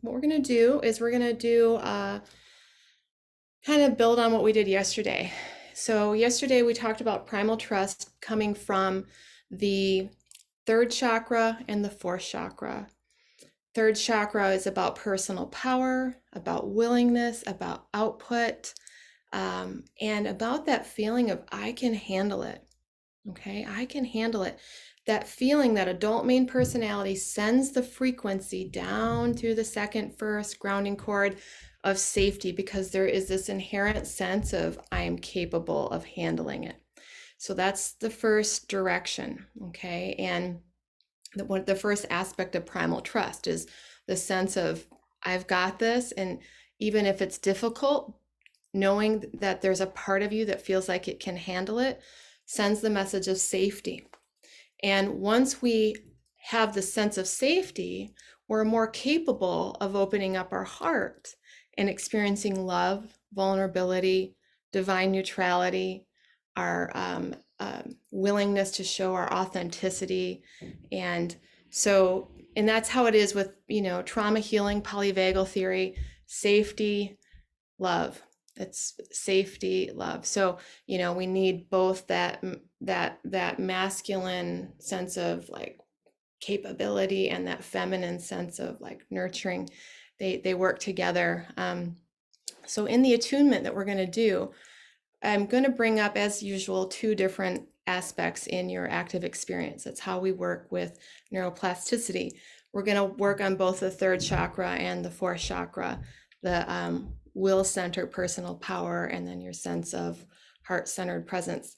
what we're going to do is we're going to do kind of build on what we did yesterday. So yesterday we talked about primal trust coming from the third chakra and the fourth chakra. Third chakra is about personal power, about willingness, about output, and about that feeling of I can handle it. Okay, I can handle it. That feeling, that adult main personality sends the frequency down through the second, first grounding cord of safety, because there is this inherent sense of I am capable of handling it. So that's the first direction, okay? And the first aspect of primal trust is the sense of I've got this, and even if it's difficult, knowing that there's a part of you that feels like it can handle it sends the message of safety. And once we have the sense of safety, we're more capable of opening up our heart and experiencing love, vulnerability, divine neutrality, our willingness to show our authenticity. And that's how it is with, trauma healing, polyvagal theory, safety, love. It's safety, love. So, we need both that masculine sense of like capability and that feminine sense of like nurturing. They work together. So in the attunement that we're going to do, I'm going to bring up, as usual, two different aspects in your active experience. That's how we work with neuroplasticity. We're going to work on both the third chakra and the fourth chakra, the will center, personal power, and then your sense of heart-centered presence.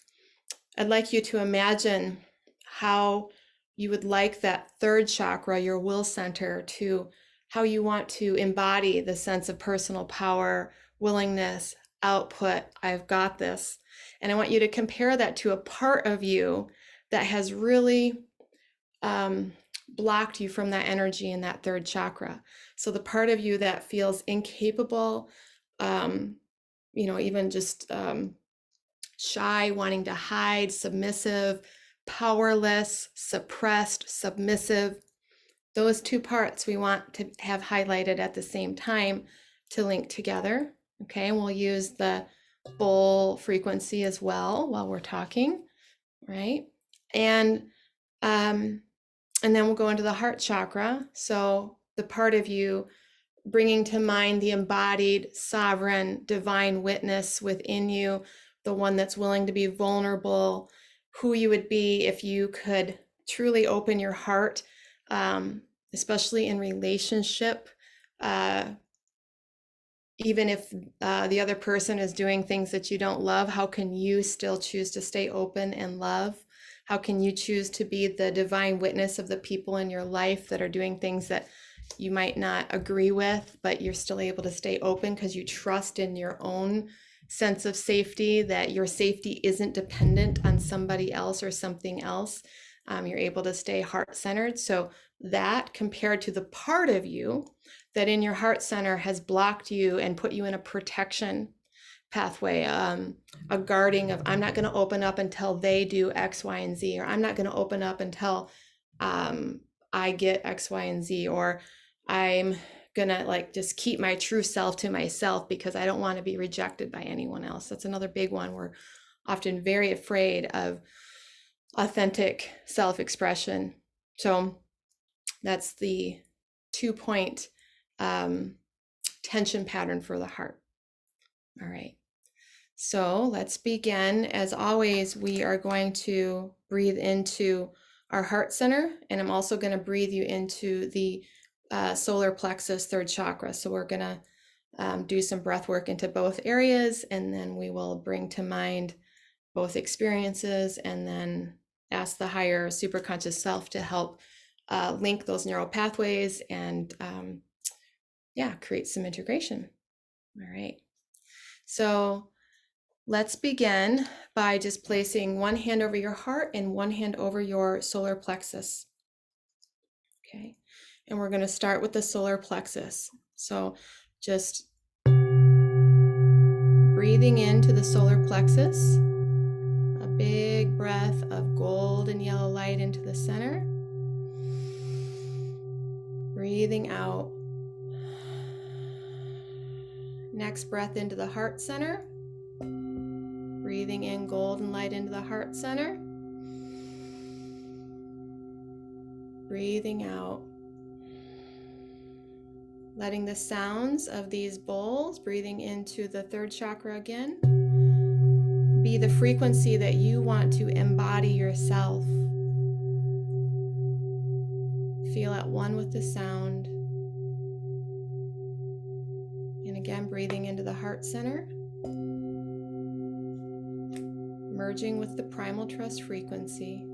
I'd like you to imagine how you would like that third chakra, your will center, to how you want to embody the sense of personal power, willingness, output, I've got this. And I want you to compare that to a part of you that has really blocked you from that energy in that third chakra. So the part of you that feels incapable, even just shy, wanting to hide, submissive, powerless, suppressed, submissive. Those two parts we want to have highlighted at the same time to link together. Okay, and we'll use the bowl frequency as well while we're talking, right? And then we'll go into the heart chakra. So the part of you bringing to mind the embodied, sovereign, divine witness within you, the one that's willing to be vulnerable, who you would be if you could truly open your heart, especially in relationship. Even if the other person is doing things that you don't love, how can you still choose to stay open and love? How can you choose to be the divine witness of the people in your life that are doing things that you might not agree with, but you're still able to stay open because you trust in your own sense of safety, that your safety isn't dependent on somebody else or something else. You're able to stay heart-centered. So that, compared to the part of you that in your heart center has blocked you and put you in a protection pathway, a guarding of, I'm not going to open up until they do X, Y, and Z, or I'm not going to open up until I get X, Y, and Z, or I'm going to just keep my true self to myself because I don't want to be rejected by anyone else. That's another big one. We're often very afraid of authentic self-expression. So that's the 2-point tension pattern for the heart. All right. So let's begin. As always, we are going to breathe into our heart center, and I'm also going to breathe you into the solar plexus, third chakra. So we're going to do some breath work into both areas, and then we will bring to mind both experiences and then ask the higher superconscious self to help link those neural pathways and create some integration. All right. So let's begin by just placing one hand over your heart and one hand over your solar plexus. Okay. And we're going to start with the solar plexus. So just breathing into the solar plexus, a big breath of gold and yellow light into the center. Breathing out, Next breath into the heart center. Breathing in golden light into the heart center. Breathing out. Letting the sounds of these bowls, breathing into the third chakra again, be the frequency that you want to embody yourself. Feel at one with the sound. And again, breathing into the heart center. Merging with the primal trust frequency.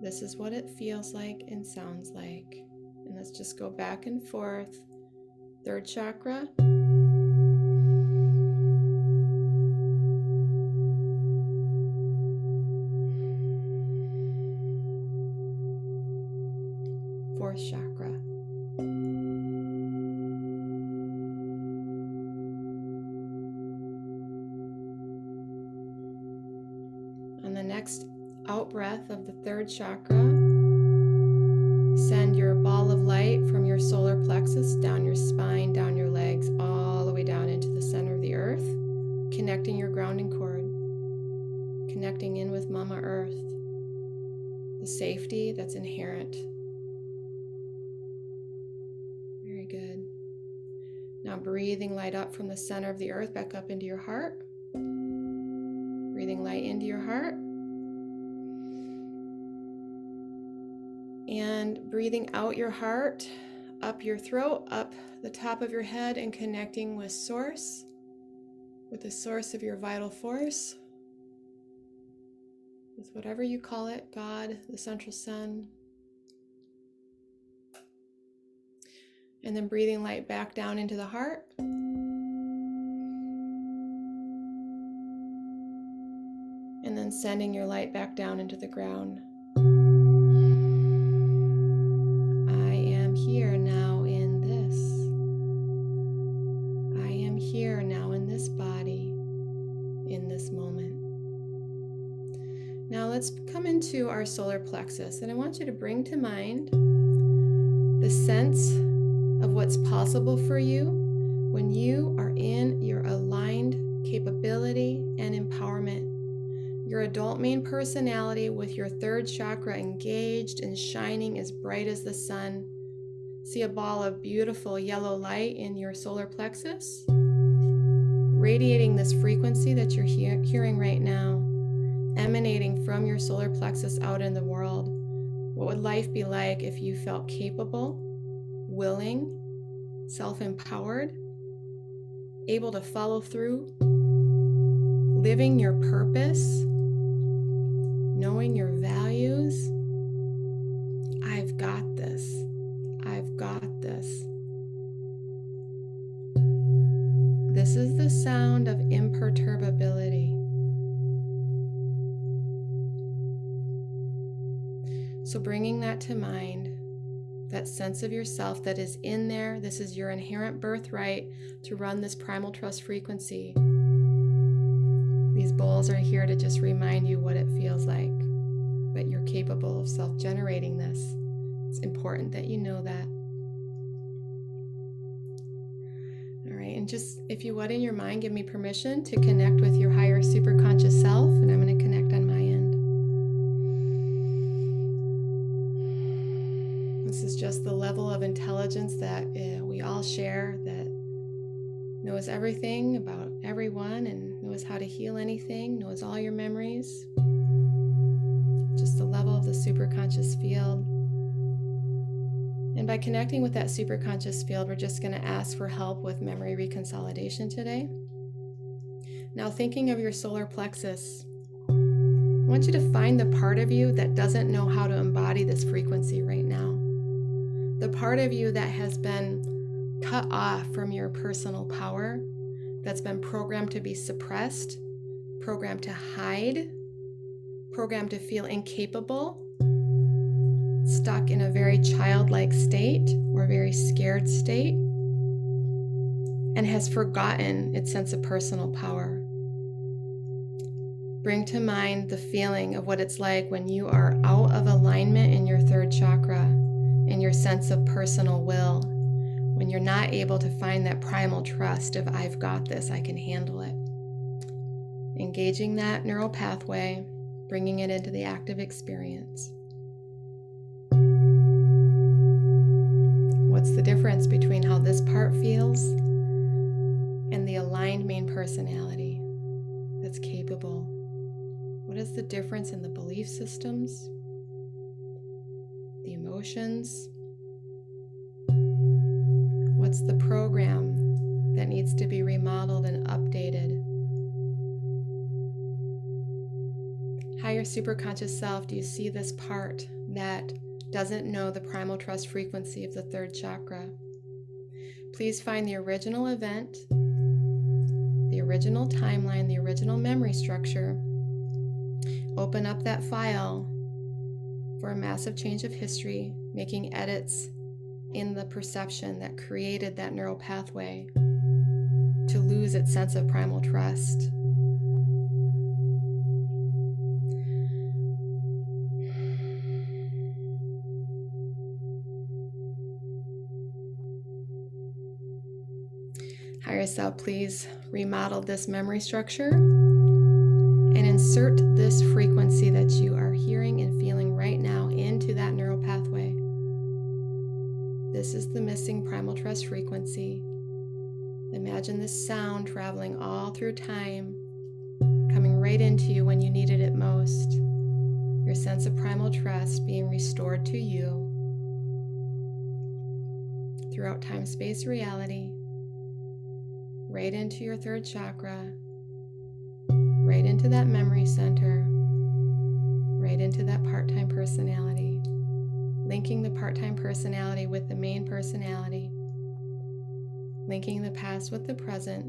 This is what it feels like and sounds like. And let's just go back and forth. Third chakra. Fourth chakra. On the next out breath of the third chakra, send your ball of light from your solar plexus down your spine, down your legs, all the way down into the center of the earth, connecting your grounding cord, connecting in with Mama Earth, the safety that's inherent. Very good. Now breathing light up from the center of the earth back up into your heart. Breathing light into your heart. And breathing out your heart, up your throat, up the top of your head, and connecting with Source, with the source of your vital force, with whatever you call it, God, the central sun. And then breathing light back down into the heart. And then sending your light back down into the ground. Here now in this. I am here now in this body, in this moment. Now let's come into our solar plexus, and I want you to bring to mind the sense of what's possible for you when you are in your aligned capability and empowerment. Your adult main personality with your third chakra engaged and shining as bright as the sun. See a ball of beautiful yellow light in your solar plexus, radiating this frequency that you're hearing right now, emanating from your solar plexus out in the world. What would life be like if you felt capable, willing, self-empowered, able to follow through, living your purpose, knowing your values? I've got this. I've got this. This is the sound of imperturbability. So bringing that to mind, that sense of yourself that is in there, this is your inherent birthright to run this primal trust frequency. These bowls are here to just remind you what it feels like, that you're capable of self-generating this. It's important that you know that. All right, and just, if you would, in your mind, give me permission to connect with your higher superconscious self, and I'm going to connect on my end. This is just the level of intelligence that we all share, that knows everything about everyone and knows how to heal anything, knows all your memories. Just the level of the superconscious field. And by connecting with that superconscious field, we're just going to ask for help with memory reconsolidation today. Now, thinking of your solar plexus, I want you to find the part of you that doesn't know how to embody this frequency right now. The part of you that has been cut off from your personal power, that's been programmed to be suppressed, programmed to hide, programmed to feel incapable, stuck in a very childlike state or very scared state, and has forgotten its sense of personal power. Bring to mind the feeling of what it's like when you are out of alignment in your third chakra, in your sense of personal will, when you're not able to find that primal trust of I've got this, I can handle it. Engaging that neural pathway, bringing it into the active experience. What's the difference between how this part feels and the aligned main personality that's capable? What is the difference in the belief systems, the emotions? What's the program that needs to be remodeled and updated? Higher superconscious self, do you see this part that doesn't know the primal trust frequency of the third chakra? Please find the original event, the original timeline, the original memory structure. Open up that file for a massive change of history, making edits in the perception that created that neural pathway to lose its sense of primal trust. Higher self, please remodel this memory structure and insert this frequency that you are hearing and feeling right now into that neural pathway. This is the missing primal trust frequency. Imagine this sound traveling all through time, coming right into you when you needed it most. Your sense of primal trust being restored to you throughout time, space, reality, right into your third chakra, right into that memory center, right into that part-time personality, linking the part-time personality with the main personality, linking the past with the present,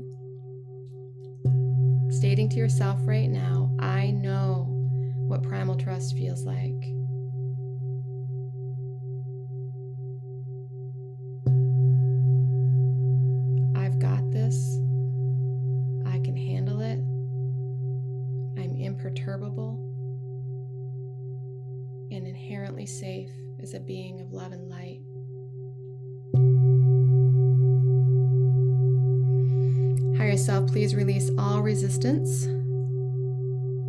stating to yourself right now, I know what primal trust feels like. I've got this. I can handle it. I'm imperturbable and inherently safe as a being of love and light. Higher self, please release all resistance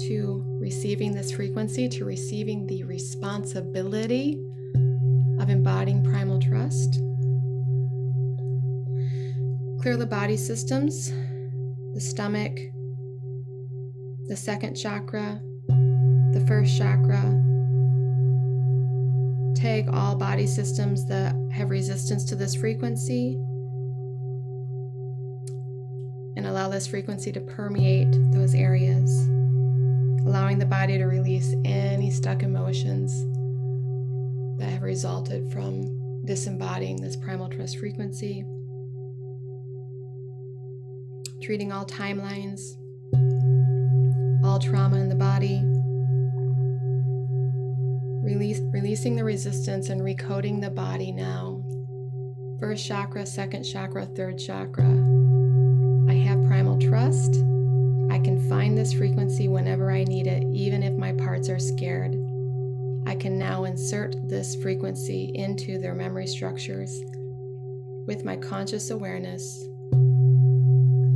to receiving this frequency, to receiving the responsibility of embodying primal trust. Clear the body systems, the stomach, the second chakra, the first chakra. Tag all body systems that have resistance to this frequency and allow this frequency to permeate those areas, allowing the body to release any stuck emotions that have resulted from disembodying this primal trust frequency. Treating all timelines, all trauma in the body, releasing the resistance and recoding the body now. First chakra, second chakra, third chakra. I have primal trust. I can find this frequency whenever I need it, even if my parts are scared. I can now insert this frequency into their memory structures with my conscious awareness.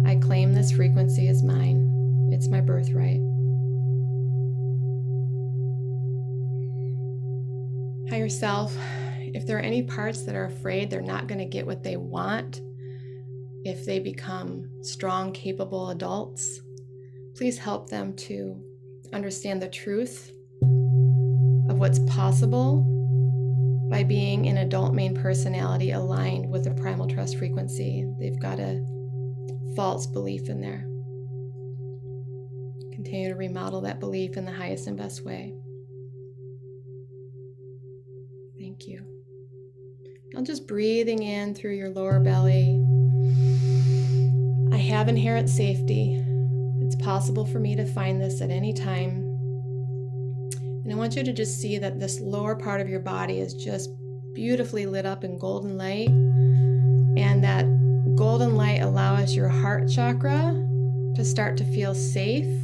I claim this frequency as mine. It's my birthright. Higher self, if there are any parts that are afraid they're not going to get what they want, if they become strong, capable adults, please help them to understand the truth of what's possible by being an adult main personality aligned with the primal trust frequency. They've got a false belief in there. Continue to remodel that belief in the highest and best way. Thank you. Now just breathing in through your lower belly. I have inherent safety. It's possible for me to find this at any time. And I want you to just see that this lower part of your body is just beautifully lit up in golden light. And that golden light allows your heart chakra to start to feel safe,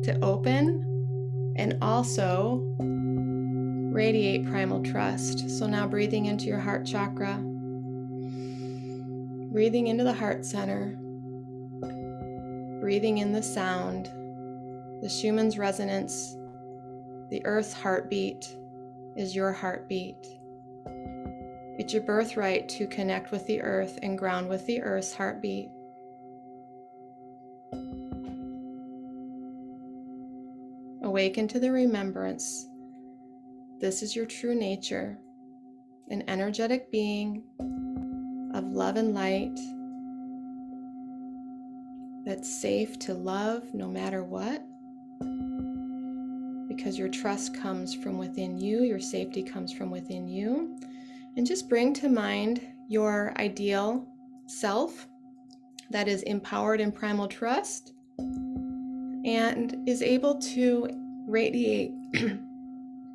to open, and also radiate primal trust. So now breathing into your heart chakra, Breathing into the heart center, breathing in the sound, the Schumann's resonance, the earth's heartbeat is your heartbeat. It's your birthright to connect with the earth and ground with the earth's heartbeat. Awaken to the remembrance. This is your true nature, an energetic being of love and light that's safe to love no matter what, because your trust comes from within you, your safety comes from within you. And just bring to mind your ideal self that is empowered in primal trust and is able to radiate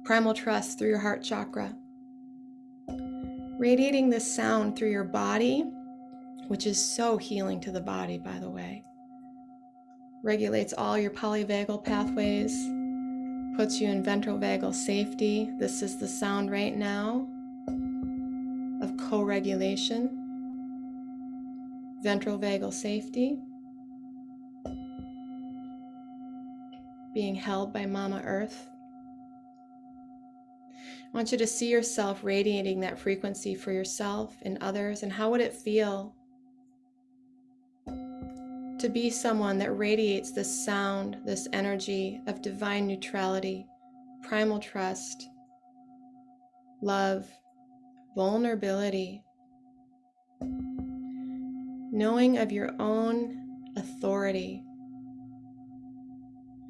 primal trust through your heart chakra. Radiating this sound through your body, which is so healing to the body, by the way. Regulates all your polyvagal pathways, puts you in ventrovagal safety. This is the sound right now of co-regulation, ventrovagal safety, being held by Mama Earth. I want you to see yourself radiating that frequency for yourself and others, and how would it feel to be someone that radiates this sound, this energy of divine neutrality, primal trust, love, vulnerability, knowing of your own authority,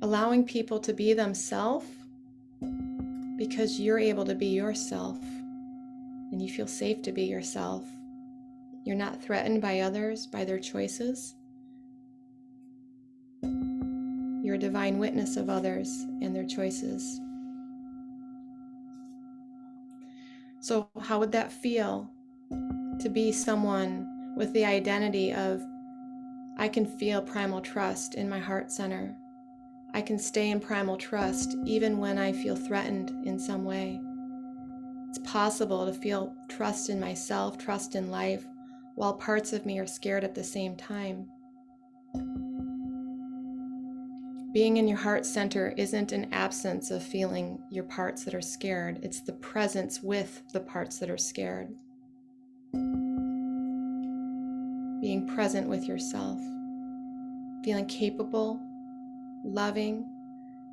allowing people to be themselves because you're able to be yourself and you feel safe to be yourself. You're not threatened by others, by their choices. You're a divine witness of others and their choices. So how would that feel to be someone with the identity of, I can feel primal trust in my heart center. I can stay in primal trust even when I feel threatened in some way. It's possible to feel trust in myself, trust in life, while parts of me are scared at the same time. Being in your heart center isn't an absence of feeling your parts that are scared. It's the presence with the parts that are scared. Being present with yourself, feeling capable, loving,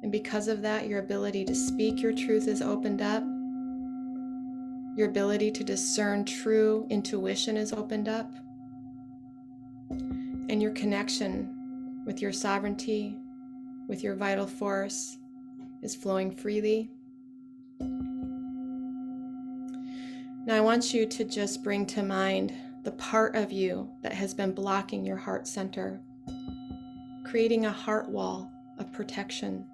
and because of that, your ability to speak your truth is opened up. Your ability to discern true intuition is opened up. And your connection with your sovereignty, with your vital force, is flowing freely. Now I want you to just bring to mind the part of you that has been blocking your heart center, creating a heart wall of protection.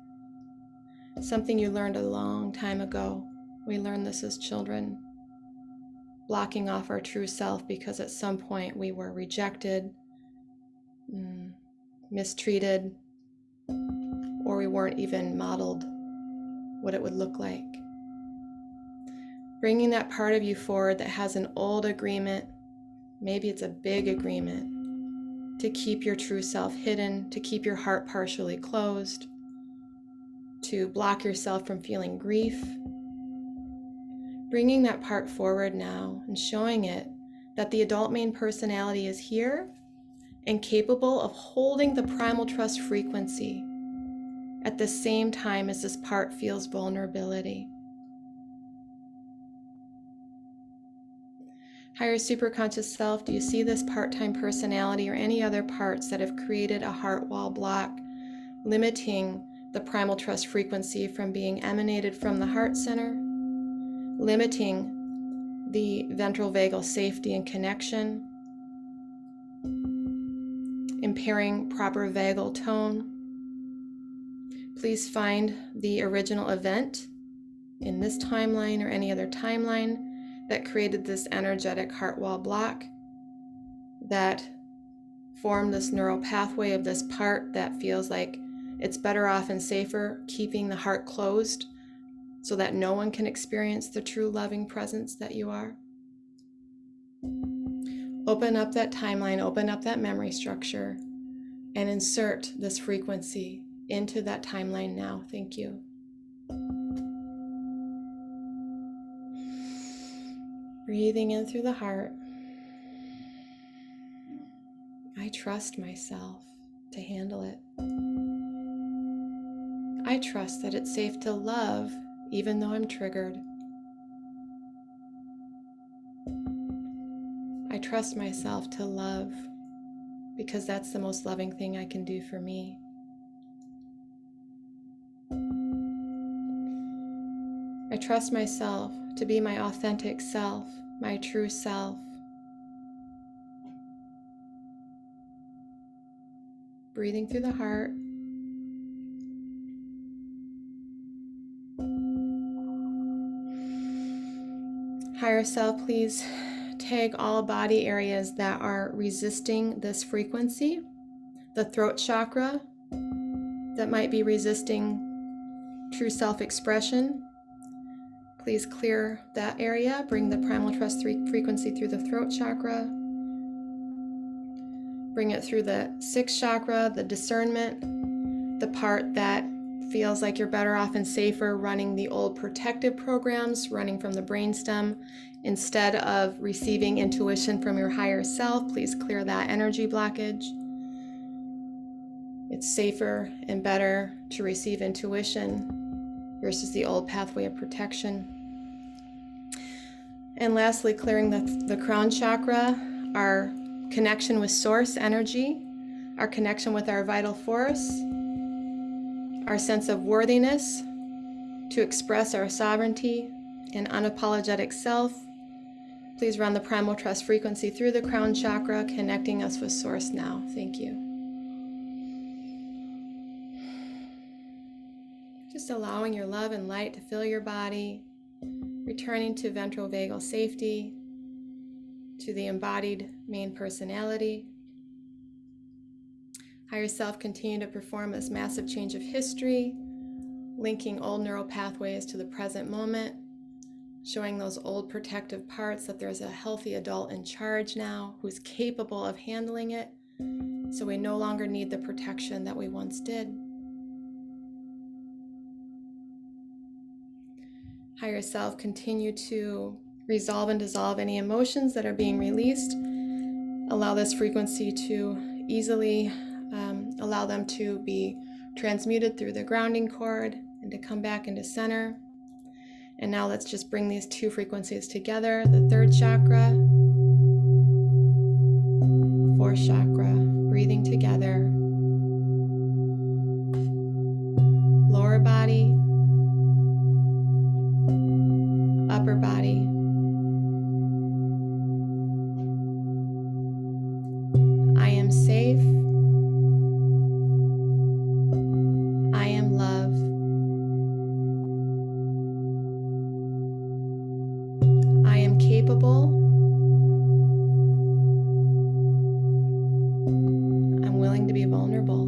Something you learned a long time ago. We learned this as children. Blocking off our true self because at some point we were rejected, mistreated, or we weren't even modeled what it would look like. Bringing that part of you forward that has an old agreement, maybe it's a big agreement, to keep your true self hidden, to keep your heart partially closed, to block yourself from feeling grief. Bringing that part forward now and showing it that the adult main personality is here and capable of holding the primal trust frequency at the same time as this part feels vulnerability. Higher superconscious self, do you see this part-time personality or any other parts that have created a heart wall block, limiting the primal trust frequency from being emanated from the heart center, limiting the ventral vagal safety and connection, impairing proper vagal tone? Please find the original event in this timeline or any other timeline that created this energetic heart wall block, that formed this neural pathway of this part that feels like it's better off and safer keeping the heart closed so that no one can experience the true loving presence that you are. Open up that timeline, open up that memory structure, and insert this frequency into that timeline now. Thank you. Breathing in through the heart. I trust myself to handle it. I trust that it's safe to love even though I'm triggered. I trust myself to love because that's the most loving thing I can do for me. I trust myself to be my authentic self, my true self. Breathing through the heart. Higher self, please tag all body areas that are resisting this frequency. The throat chakra that might be resisting true self-expression. Please clear that area. Bring the Primal Trust frequency through the throat chakra. Bring it through the sixth chakra, the discernment, the part that feels like you're better off and safer running the old protective programs, running from the brainstem, instead of receiving intuition from your higher self. Please clear that energy blockage. It's safer and better to receive intuition versus the old pathway of protection. And lastly, clearing the crown chakra, our connection with source energy, our connection with our vital force, our sense of worthiness to express our sovereignty and unapologetic self. Please run the Primal Trust frequency through the crown chakra, connecting us with source now. Thank you. Just allowing your love and light to fill your body, returning to ventrovagal safety, to the embodied main personality. Higher self, continue to perform this massive change of history, linking old neural pathways to the present moment, showing those old protective parts that there's a healthy adult in charge now who's capable of handling it, so we no longer need the protection that we once did. Higher self, continue to resolve and dissolve any emotions that are being released. Allow this frequency to easily allow them to be transmuted through the grounding cord and to come back into center. And now let's just bring these two frequencies together. The third chakra, fourth chakra, breathing together. Lower body, upper body. I am safe. I am love. I am capable. I'm willing to be vulnerable.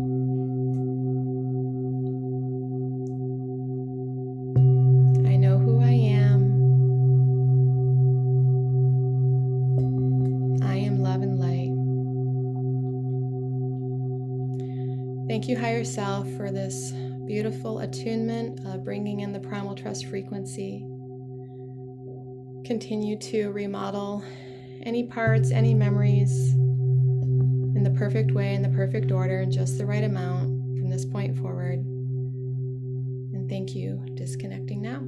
I know who I am. I am love and light. Thank you, higher self, for this beautiful attunement of bringing in the Primal Trust frequency. Continue to remodel any parts, any memories in the perfect way, in the perfect order, in just the right amount from this point forward. And thank you. Disconnecting now.